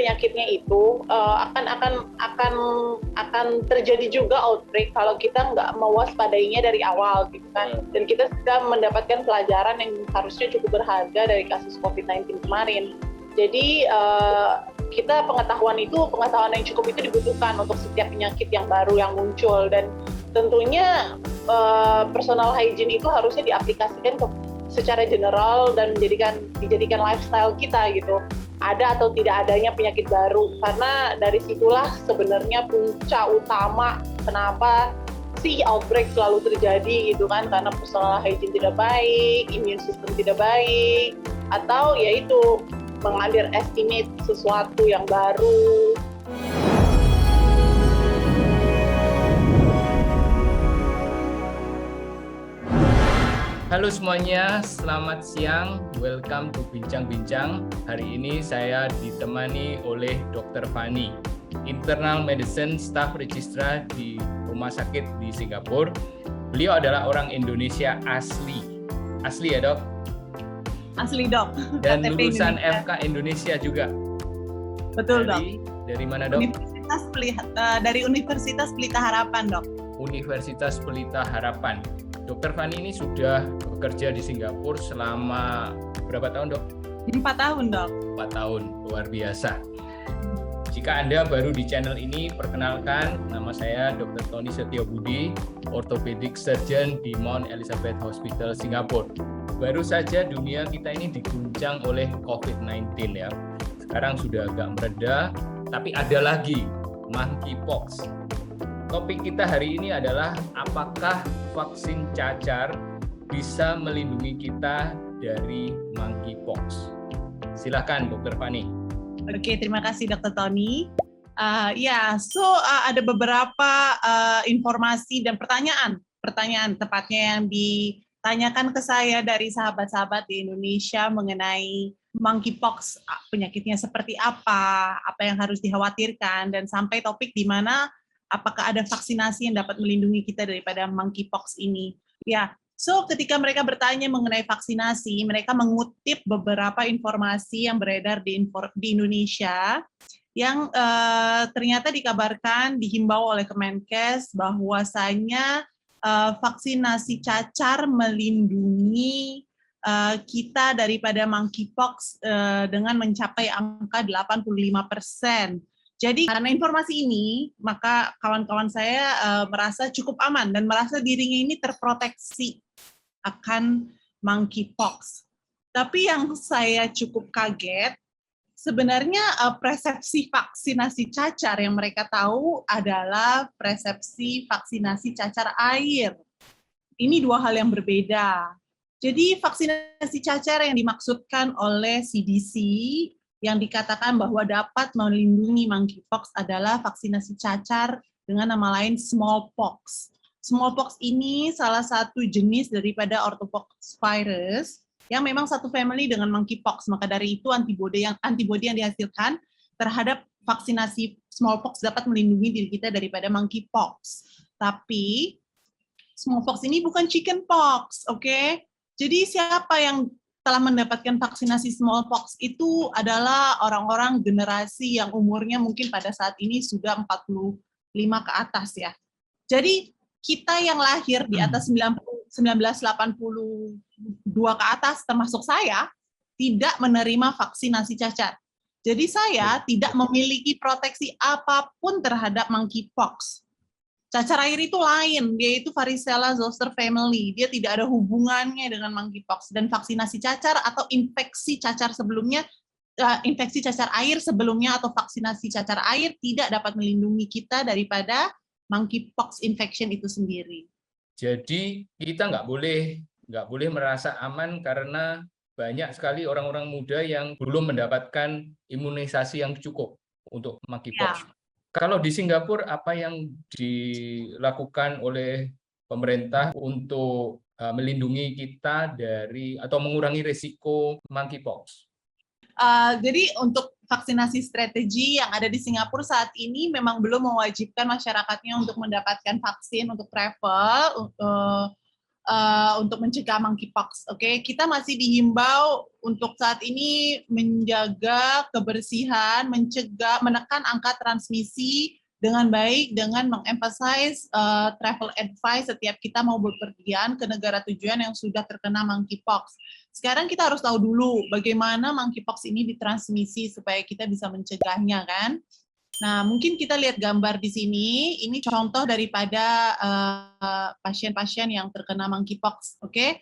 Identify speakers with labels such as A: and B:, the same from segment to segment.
A: penyakitnya itu akan terjadi juga outbreak kalau kita nggak mewaspadainya dari awal gitu kan. Dan kita sudah mendapatkan pelajaran yang harusnya cukup berharga dari kasus COVID-19 kemarin. Jadi kita pengetahuan yang cukup itu dibutuhkan untuk setiap penyakit yang baru yang muncul, dan tentunya personal hygiene itu harusnya diaplikasikan secara general dan dijadikan lifestyle kita gitu. Ada atau tidak adanya penyakit baru, karena dari situlah sebenarnya puncak utama kenapa si outbreak selalu terjadi gitu kan, karena personal hygiene tidak baik, immune system tidak baik, atau yaitu mengunderestimate sesuatu yang baru.
B: Halo semuanya, selamat siang. Welcome to Bincang-Bincang. Hari ini saya ditemani oleh Dr. Fanny, Internal Medicine Staff Registrar di Rumah Sakit di Singapura. Beliau adalah orang Indonesia asli. Asli ya, Dok?
C: Asli, Dok.
B: Dan
C: KTP
B: lulusan
C: Indonesia.
B: FK Indonesia juga.
C: Betul, Dok.
B: Dari mana, Dok?
C: Dari Universitas Pelita Harapan, Dok.
B: Universitas Pelita Harapan. Dr. Fanny ini sudah bekerja di Singapura selama berapa tahun, Dok?
C: 4 tahun, Dok.
B: 4 tahun, luar biasa. Jika Anda baru di channel ini, perkenalkan, nama saya Dr. Tony Setiobudi, Orthopedic Surgeon di Mount Elizabeth Hospital, Singapura. Baru saja dunia kita ini diguncang oleh COVID-19 ya. Sekarang sudah agak mereda, tapi ada lagi, monkeypox. Topik kita hari ini adalah apakah vaksin cacar bisa melindungi kita dari monkeypox. Silakan, Dr. Fanny.
C: Oke, terima kasih Dr. Tony. Ada beberapa informasi dan pertanyaan tepatnya yang ditanyakan ke saya dari sahabat-sahabat di Indonesia mengenai monkeypox, penyakitnya seperti apa yang harus dikhawatirkan, dan sampai topik di mana apakah ada vaksinasi yang dapat melindungi kita daripada monkeypox ini. Ketika mereka bertanya mengenai vaksinasi, mereka mengutip beberapa informasi yang beredar di Indonesia yang ternyata dihimbau oleh Kemenkes bahwasanya vaksinasi cacar melindungi kita daripada monkeypox dengan mencapai angka 85%. Jadi karena informasi ini, maka kawan-kawan saya merasa cukup aman dan merasa dirinya ini terproteksi akan monkeypox. Tapi yang saya cukup kaget, sebenarnya persepsi vaksinasi cacar yang mereka tahu adalah persepsi vaksinasi cacar air. Ini dua hal yang berbeda. Jadi vaksinasi cacar yang dimaksudkan oleh CDC yang dikatakan bahwa dapat melindungi monkeypox adalah vaksinasi cacar dengan nama lain smallpox. Smallpox ini salah satu jenis daripada orthopox virus yang memang satu family dengan monkeypox. Maka dari itu antibodi yang dihasilkan terhadap vaksinasi smallpox dapat melindungi diri kita daripada monkeypox. Tapi smallpox ini bukan chickenpox, oke? Jadi siapa yang telah mendapatkan vaksinasi smallpox itu adalah orang-orang generasi yang umurnya mungkin pada saat ini sudah 45 ke atas ya. Jadi kita yang lahir di atas 1982 ke atas termasuk saya tidak menerima vaksinasi cacar. Jadi saya tidak memiliki proteksi apapun terhadap monkeypox. Cacar air itu lain, dia itu Varicella zoster family, dia tidak ada hubungannya dengan monkeypox. Dan vaksinasi cacar atau infeksi cacar sebelumnya, infeksi cacar air sebelumnya atau vaksinasi cacar air tidak dapat melindungi kita daripada monkeypox infection itu sendiri.
B: Jadi kita nggak boleh merasa aman karena banyak sekali orang-orang muda yang belum mendapatkan imunisasi yang cukup untuk monkeypox. Kalau di Singapura, apa yang dilakukan oleh pemerintah untuk melindungi kita dari atau mengurangi risiko monkeypox?
C: Jadi untuk vaksinasi strategi yang ada di Singapura saat ini memang belum mewajibkan masyarakatnya untuk mendapatkan vaksin untuk travel untuk mencegah monkeypox. Oke, kita masih dihimbau untuk saat ini menjaga kebersihan, menekan angka transmisi dengan baik, dengan mengemphasize travel advice setiap kita mau bepergian ke negara tujuan yang sudah terkena monkeypox. Sekarang kita harus tahu dulu bagaimana monkeypox ini ditransmisi supaya kita bisa mencegahnya, kan? Nah, mungkin kita lihat gambar di sini. Ini contoh daripada pasien-pasien yang terkena monkeypox. Oke?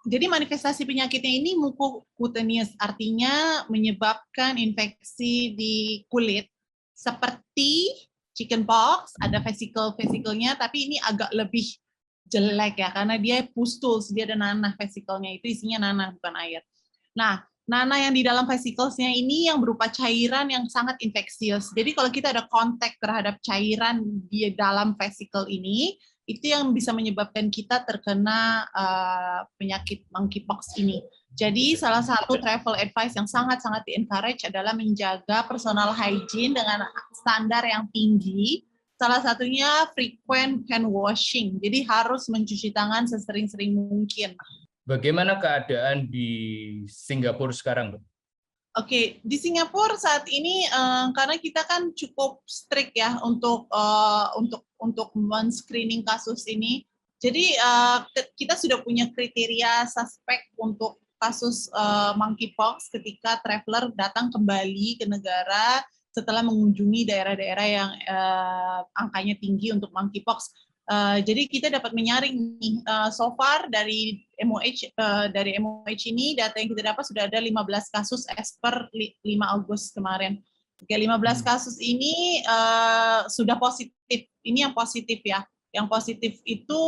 C: Jadi manifestasi penyakitnya ini mucocutaneous, artinya menyebabkan infeksi di kulit seperti chickenpox, ada vesikel-vesikelnya, tapi ini agak lebih jelek ya, karena dia pustules, dia ada nanah vesikelnya, itu isinya nanah, bukan air. Nah, nanah yang di dalam vesikelsnya ini yang berupa cairan yang sangat infeksius. Jadi kalau kita ada kontak terhadap cairan di dalam vesikel ini, itu yang bisa menyebabkan kita terkena penyakit monkeypox ini. Jadi salah satu travel advice yang sangat-sangat di-encourage adalah menjaga personal hygiene dengan standar yang tinggi. Salah satunya frequent hand washing. Jadi harus mencuci tangan sesering-sering mungkin.
B: Bagaimana keadaan di Singapura sekarang, Bu?
C: Oke, di Singapura saat ini karena kita kan cukup strict ya untuk men-screening kasus ini. Jadi kita sudah punya kriteria suspek untuk kasus monkeypox ketika traveler datang kembali ke negara setelah mengunjungi daerah-daerah yang angkanya tinggi untuk monkeypox. Jadi kita dapat menyaring nih, so far dari MOH ini data yang kita dapat sudah ada 15 kasus as per 5 Agustus kemarin. Oke, 15 kasus ini sudah positif. Ini yang positif ya. Yang positif itu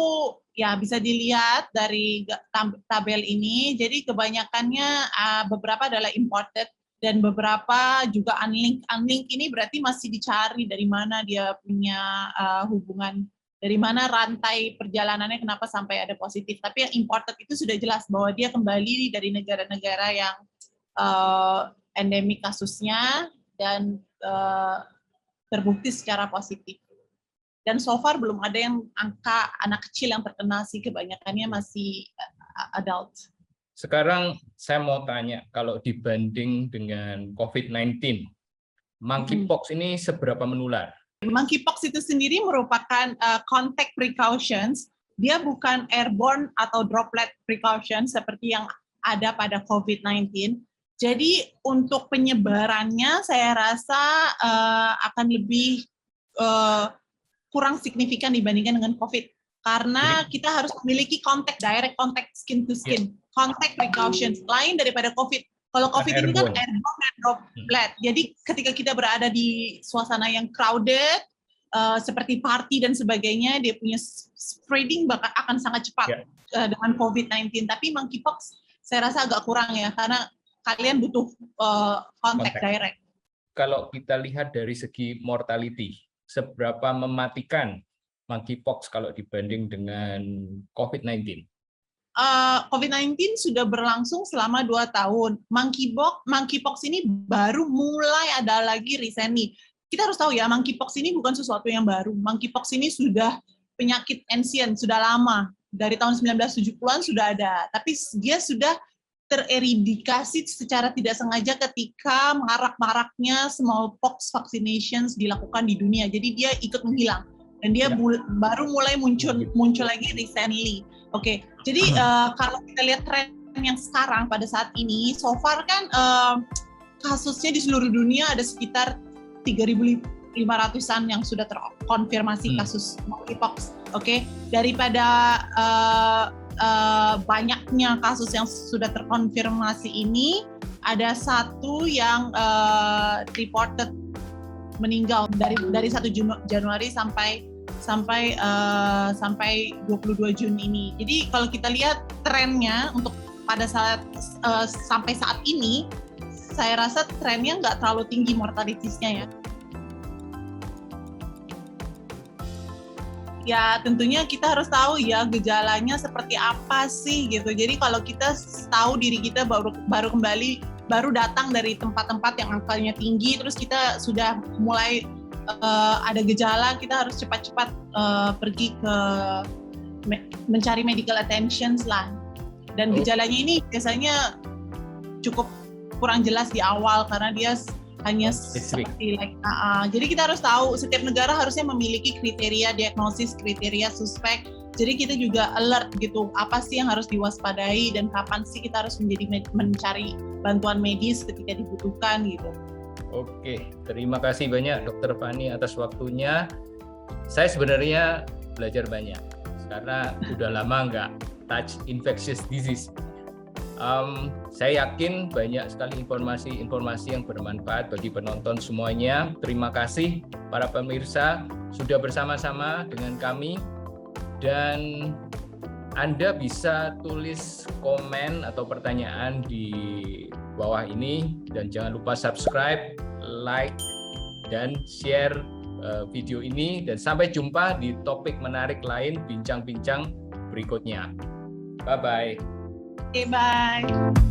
C: ya bisa dilihat dari tabel ini. Jadi kebanyakannya beberapa adalah imported dan beberapa juga unlinked. Unlinked ini berarti masih dicari dari mana dia punya hubungan, dari mana rantai perjalanannya kenapa sampai ada positif. Tapi yang imported itu sudah jelas bahwa dia kembali dari negara-negara yang endemik kasusnya dan terbukti secara positif. Dan so far belum ada yang angka anak kecil yang terkena sih, kebanyakannya masih adult.
B: Sekarang saya mau tanya, kalau dibanding dengan COVID-19, monkeypox ini seberapa menular?
C: Monkeypox itu sendiri merupakan contact precautions. Dia bukan airborne atau droplet precaution seperti yang ada pada COVID-19. Jadi untuk penyebarannya saya rasa akan lebih kurang signifikan dibandingkan dengan COVID. Karena kita harus memiliki direct contact skin to skin, contact precautions lain daripada COVID. Kalau COVID ini kan airborne dan droplet. Jadi ketika kita berada di suasana yang crowded, seperti party dan sebagainya, dia punya spreading bakal akan sangat cepat dengan COVID-19. Tapi monkeypox saya rasa agak kurang ya, karena kalian butuh contact direct.
B: Kalau kita lihat dari segi mortality, seberapa mematikan monkeypox kalau dibanding dengan COVID-19?
C: COVID-19 sudah berlangsung selama 2 tahun. Monkeypox ini baru mulai ada lagi recently. Kita harus tahu ya, monkeypox ini bukan sesuatu yang baru. Monkeypox ini sudah penyakit ancient, sudah lama. Dari tahun 1970-an sudah ada. Tapi dia sudah tereradikasi secara tidak sengaja ketika marak-maraknya smallpox vaccinations dilakukan di dunia. Jadi dia ikut menghilang dan dia baru mulai muncul lagi recently. Oke, jadi kalau kita lihat tren yang sekarang pada saat ini, so far kan kasusnya di seluruh dunia ada sekitar 3.500-an yang sudah terkonfirmasi kasus monkeypox. Oke, daripada banyaknya kasus yang sudah terkonfirmasi ini, ada satu yang reported meninggal dari 1 Januari sampai 22 Juni ini. Jadi kalau kita lihat trennya untuk pada saat sampai saat ini, saya rasa trennya nggak terlalu tinggi mortalitasnya ya. Ya tentunya kita harus tahu ya gejalanya seperti apa sih gitu. Jadi kalau kita tahu diri kita baru datang dari tempat-tempat yang angkanya tinggi, terus kita sudah mulai ada gejala, kita harus cepat-cepat pergi mencari medical attentions lah. Dan gejalanya ini biasanya cukup kurang jelas di awal karena dia hanya seperti jadi kita harus tahu setiap negara harusnya memiliki kriteria diagnosis, kriteria suspek. Jadi kita juga alert gitu, apa sih yang harus diwaspadai dan kapan sih kita harus mencari bantuan medis ketika dibutuhkan gitu.
B: Oke, terima kasih banyak Dr. Fani atas waktunya. Saya sebenarnya belajar banyak karena udah lama nggak touch infectious disease. Saya yakin banyak sekali informasi yang bermanfaat bagi penonton semuanya. Terima kasih para pemirsa sudah bersama-sama dengan kami. Dan Anda bisa tulis komen atau pertanyaan di bawah ini dan jangan lupa subscribe, like, dan share video ini dan sampai jumpa di topik menarik lain bincang-bincang berikutnya. Bye-bye.
C: Oke, bye.